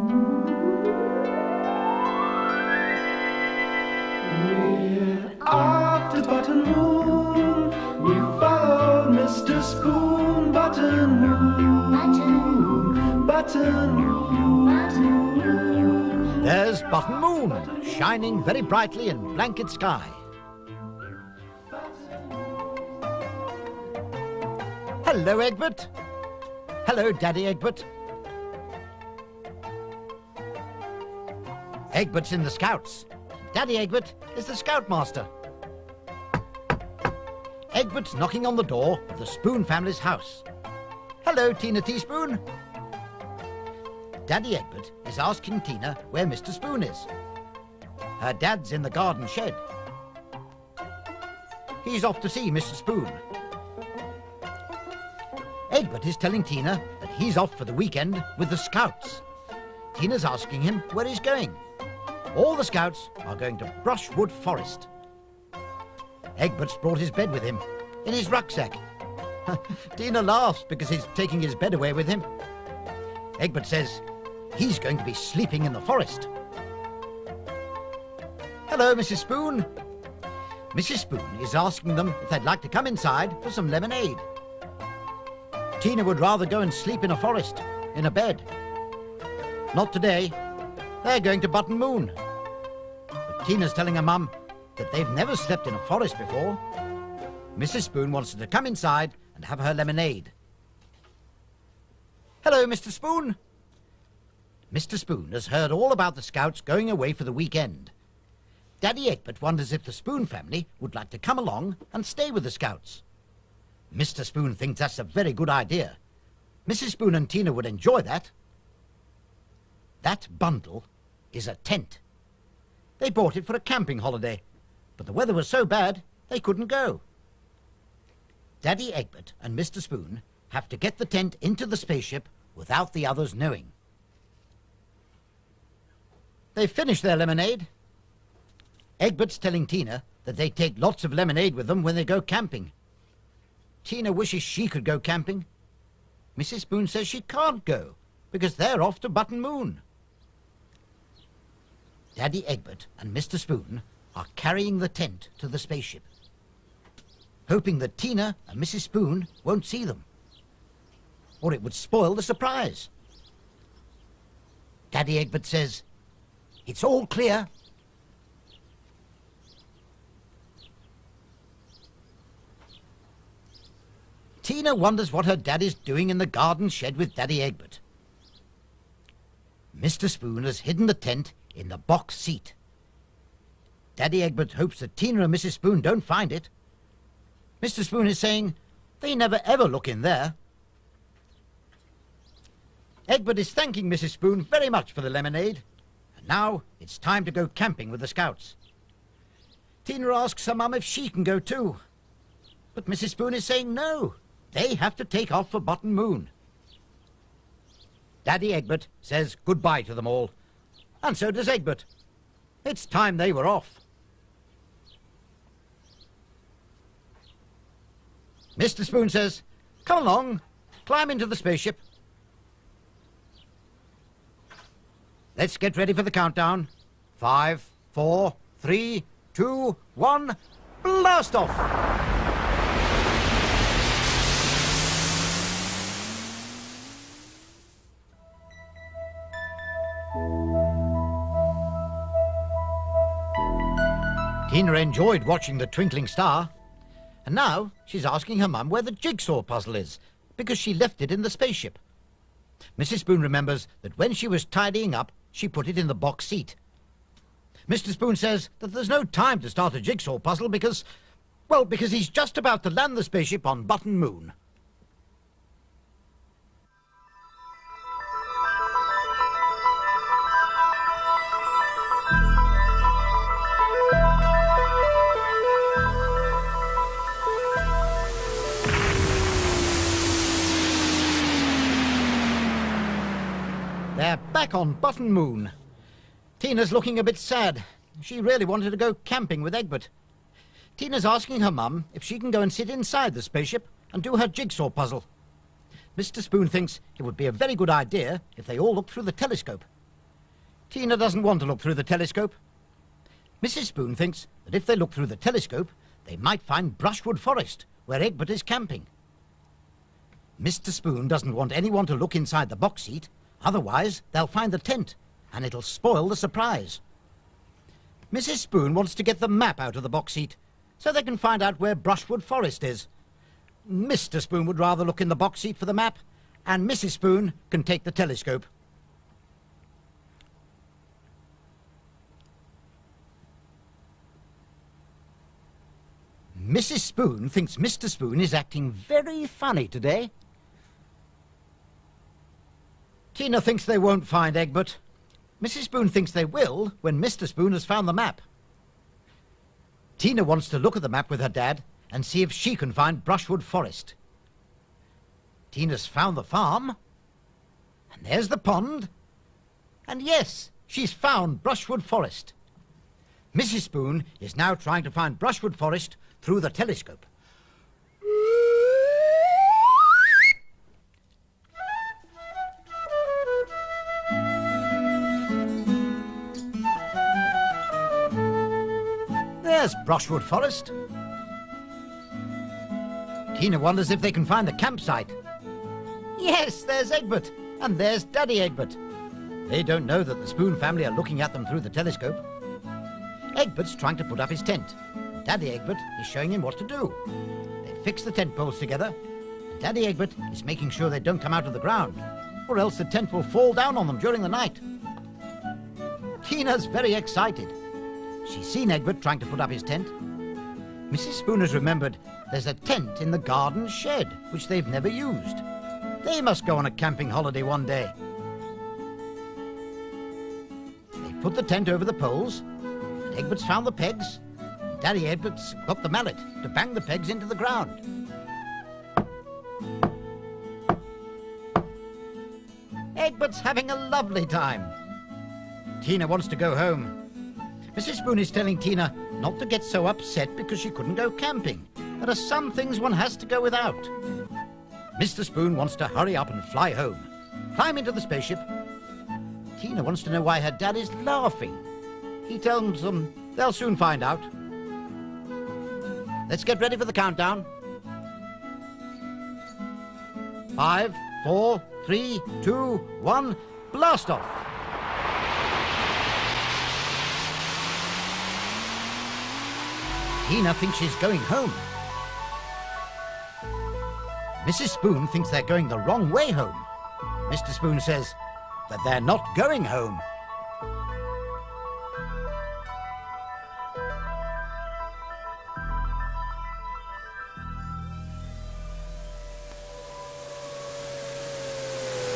We're off to Button Moon. We follow Mr. Spoon. Button Moon. Button Moon. There's Button Moon, shining very brightly in blanket sky. Hello, Egbert. Hello, Daddy Egbert. Egbert's in the Scouts. Daddy Egbert is the Scoutmaster. Egbert's knocking on the door of the Spoon family's house. Hello, Tina Teaspoon. Daddy Egbert is asking Tina where Mr. Spoon is. Her dad's in the garden shed. He's off to see Mr. Spoon. Egbert is telling Tina that he's off for the weekend with the Scouts. Tina's asking him where he's going. All the Scouts are going to Brushwood Forest. Egbert's brought his bed with him, in his rucksack. Tina laughs because he's taking his bed away with him. Egbert says he's going to be sleeping in the forest. Hello, Mrs. Spoon. Mrs. Spoon is asking them if they'd like to come inside for some lemonade. Tina would rather go and sleep in a forest, in a bed. Not today. They're going to Button Moon. But Tina's telling her mum that they've never slept in a forest before. Mrs. Spoon wants her to come inside and have her lemonade. Hello, Mr. Spoon. Mr. Spoon has heard all about the Scouts going away for the weekend. Daddy Egbert wonders if the Spoon family would like to come along and stay with the Scouts. Mr. Spoon thinks that's a very good idea. Mrs. Spoon and Tina would enjoy that. That bundle is a tent. They bought it for a camping holiday, but the weather was so bad they couldn't go. Daddy Egbert and Mr. Spoon have to get the tent into the spaceship without the others knowing. They've finished their lemonade. Egbert's telling Tina that they take lots of lemonade with them when they go camping. Tina wishes she could go camping. Mrs. Spoon says she can't go because they're off to Button Moon. Daddy Egbert and Mr. Spoon are carrying the tent to the spaceship, hoping that Tina and Mrs. Spoon won't see them, or it would spoil the surprise. Daddy Egbert says, "It's all clear." Tina wonders what her dad is doing in the garden shed with Daddy Egbert. Mr. Spoon has hidden the tent in the box seat. Daddy Egbert hopes that Tina and Mrs. Spoon don't find it. Mr. Spoon is saying they never ever look in there. Egbert is thanking Mrs. Spoon very much for the lemonade. And now it's time to go camping with the Scouts. Tina asks her mum if she can go too. But Mrs. Spoon is saying no. They have to take off for Button Moon. Daddy Egbert says goodbye to them all. And so does Egbert. It's time they were off. Mr. Spoon says, "Come along, climb into the spaceship." Let's get ready for the countdown. 5, 4, 3, 2, 1, blast off! Tina enjoyed watching the twinkling star, and now she's asking her mum where the jigsaw puzzle is, because she left it in the spaceship. Mrs. Spoon remembers that when she was tidying up, she put it in the box seat. Mr. Spoon says that there's no time to start a jigsaw puzzle because he's just about to land the spaceship on Button Moon. They're back on Button Moon. Tina's looking a bit sad. She really wanted to go camping with Egbert. Tina's asking her mum if she can go and sit inside the spaceship and do her jigsaw puzzle. Mr. Spoon thinks it would be a very good idea if they all looked through the telescope. Tina doesn't want to look through the telescope. Mrs. Spoon thinks that if they look through the telescope, they might find Brushwood Forest, where Egbert is camping. Mr. Spoon doesn't want anyone to look inside the box seat, otherwise they'll find the tent, and it'll spoil the surprise. Mrs. Spoon wants to get the map out of the box seat, so they can find out where Brushwood Forest is. Mr. Spoon would rather look in the box seat for the map, and Mrs. Spoon can take the telescope. Mrs. Spoon thinks Mr. Spoon is acting very funny today. Tina thinks they won't find Egbert. Mrs. Spoon thinks they will when Mr. Spoon has found the map. Tina wants to look at the map with her dad and see if she can find Brushwood Forest. Tina's found the farm, and there's the pond, and yes, she's found Brushwood Forest. Mrs. Spoon is now trying to find Brushwood Forest through the telescope. There's Brushwood Forest. Tina wonders if they can find the campsite. Yes, there's Egbert, and there's Daddy Egbert. They don't know that the Spoon family are looking at them through the telescope. Egbert's trying to put up his tent. Daddy Egbert is showing him what to do. They fix the tent poles together, and Daddy Egbert is making sure they don't come out of the ground, or else the tent will fall down on them during the night. Tina's very excited. She's seen Egbert trying to put up his tent. Mrs. Spoon has remembered there's a tent in the garden shed, which they've never used. They must go on a camping holiday one day. They've put the tent over the poles, and Egbert's found the pegs. Daddy Egbert's got the mallet to bang the pegs into the ground. Egbert's having a lovely time. Tina wants to go home. Mrs. Spoon is telling Tina not to get so upset because she couldn't go camping. There are some things one has to go without. Mr. Spoon wants to hurry up and fly home. Climb into the spaceship. Tina wants to know why her dad is laughing. He tells them they'll soon find out. Let's get ready for the countdown. 5, 4, 3, 2, 1, blast off! Tina thinks she's going home. Mrs. Spoon thinks they're going the wrong way home. Mr. Spoon says that they're not going home.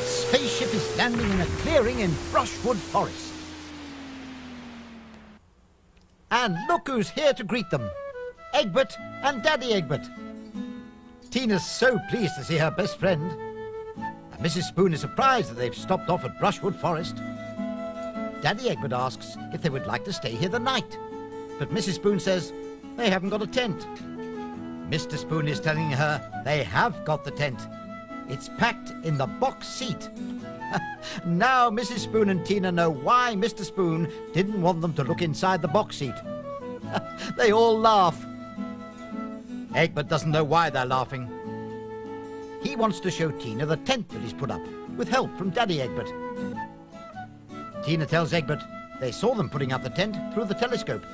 The spaceship is landing in a clearing in Brushwood Forest. And look who's here to greet them. Egbert and Daddy Egbert. Tina's so pleased to see her best friend. And Mrs. Spoon is surprised that they've stopped off at Brushwood Forest. Daddy Egbert asks if they would like to stay here the night. But Mrs. Spoon says they haven't got a tent. Mr. Spoon is telling her they have got the tent. It's packed in the box seat. Now Mrs. Spoon and Tina know why Mr. Spoon didn't want them to look inside the box seat. They all laugh. Egbert doesn't know why they're laughing. He wants to show Tina the tent that he's put up, with help from Daddy Egbert. Tina tells Egbert they saw them putting up the tent through the telescope.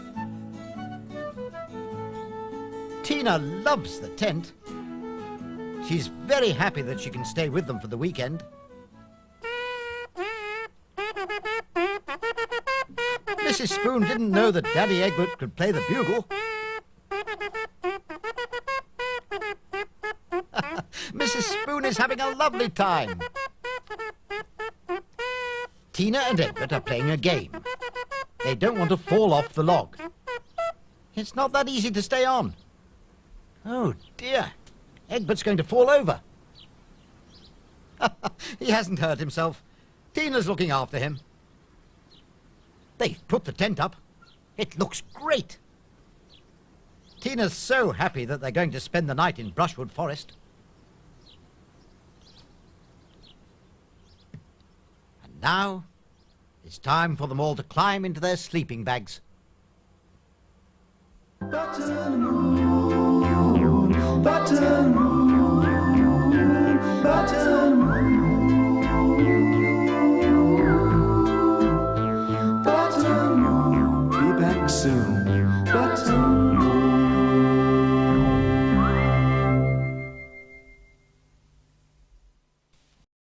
Tina loves the tent. She's very happy that she can stay with them for the weekend. Mrs. Spoon didn't know that Daddy Egbert could play the bugle. Mrs. Spoon is having a lovely time. Tina and Egbert are playing a game. They don't want to fall off the log. It's not that easy to stay on. Oh dear, Egbert's going to fall over. He hasn't hurt himself. Tina's looking after him. They've put the tent up. It looks great. Tina's so happy that they're going to spend the night in Brushwood Forest. And now, It's time for them all to climb into their sleeping bags. Button moon, button moon.